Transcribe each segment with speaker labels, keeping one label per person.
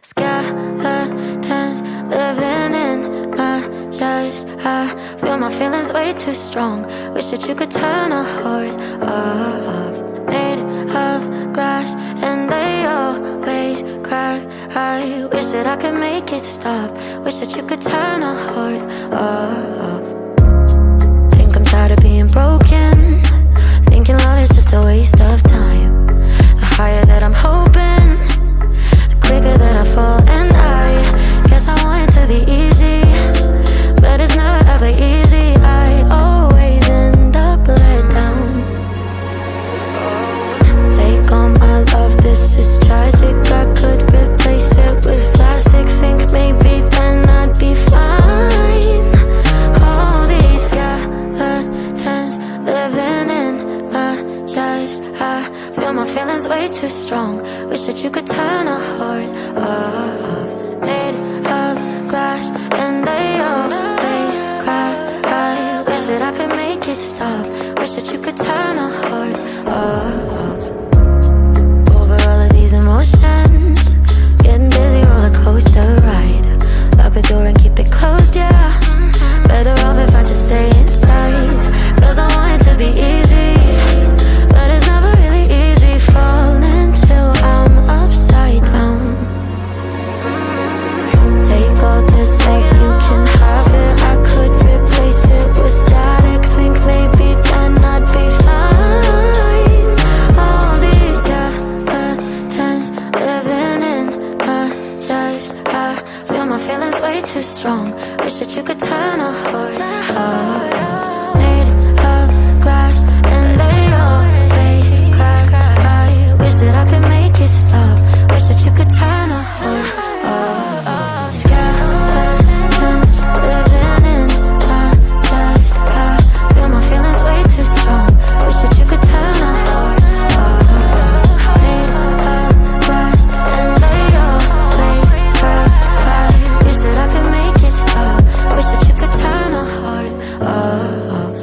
Speaker 1: Skeletons living in my chest. I feel my feelings way too strong. Wish that you could turn a heart off. Made of glass and they always crack. I wish that I could make it stop. Wish that you could turn a heart off. Think I'm tired of being broken. Thinking love is just a waste of time. The higher that I'm hoping, the quicker that I fall. And I guess I want it to be easy, but it's never ever easy. I always end up let down. Take all my love, this is tragic. I could replace it with plastic. Think maybe then I'd be fine. All these skeletons living in my chest. I feel my feelings way too strong. Wish that you could turn a heart off. Made of glass and they always cry. I wish that I could make it stop. Wish that you could turn a heart off. Over all of these emotions, getting dizzy, roller coaster ride. Lock the door and keep it closed, yeah. Better off if I just stay inside. Cause I want it to be easy, but it's never really easy. Falling till I'm upside down. Take all this like you can have it. I could replace it with static. Think maybe then I'd be fine. All these skeletons living in my chest. I feel my feelings way too strong. Wish that you could turn a heart off. Made of glass and they always crack. I wish that I could make it stop. Wish that you could turn a heart off. Skeletons living in my chest. I feel my feelings way too strong. Wish that you could turn a heart off. Made of glass and they always crack. I wish that I could make it stop. Wish that you could turn a heart off.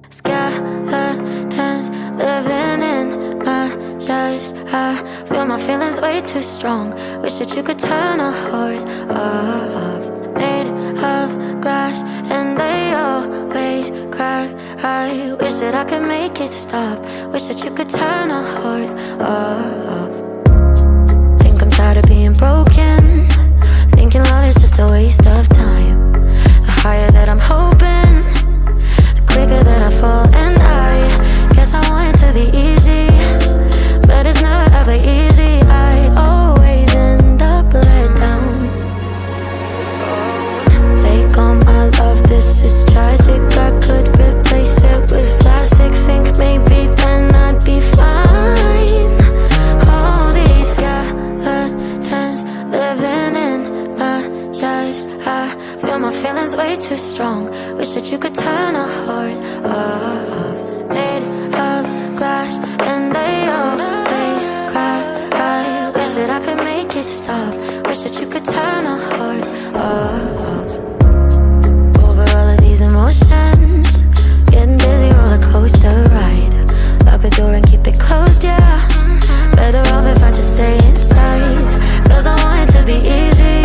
Speaker 1: Skeletons living in my chest. I feel my feelings way too strong. Wish that you could turn a heart off. Made of glass and they always crack. I wish that I could make it stop. Wish that you could turn a heart off. Think I'm tired of being broken. Thinking love is just a waste of time. The higher that I'm hoping, the quicker that I fall. And I guess I want it to be easy, but it's never ever easy. I always end up let down. Take all my love, this is tragic. I could replace it with plastic. Think maybe then I'd be fine. All these skeletons living in my chest. I feel my feelings way too strong. Wish that you could turn a heart off. Made of glass and they always crack. I wish that I could make it stop. Wish that you could turn a heart off. Over all of these emotions, getting dizzy, roller coaster ride. Lock the door and keep it closed, yeah. Better off if I just stay inside. Cause I want it to be easy,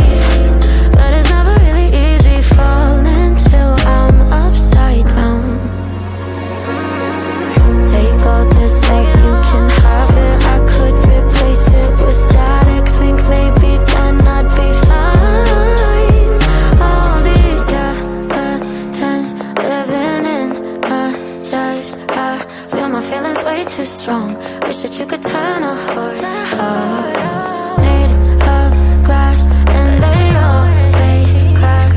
Speaker 1: but it's never really easy. Falling till I'm upside down. Take all this like you can have it. I could replace it with static. Think maybe then I'd be fine. All these skeletons living in my chest. I feel my feelings way too strong. Wish that you could turn a heart off. Made of glass and they always crack. I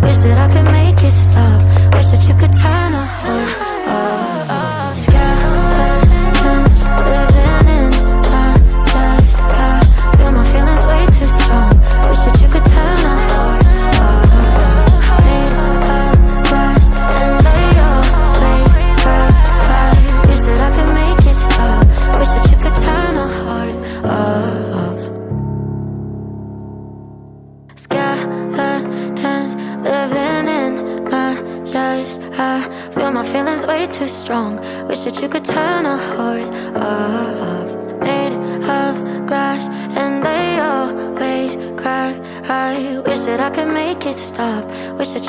Speaker 1: wish that I could make it stop. Wish that you could turn a heart off. Skeletons living in my chest. I feel my feelings way too strong. Wish that you could turn a heart off. Made of glass and they always crack. I wish that I could make it stop. Wish that you could turn a heart off. Skeletons living in my chest. I feel my feelings way too strong. Wish that you could turn a heart off. Made of glass I wish that I could make it stop. Wish that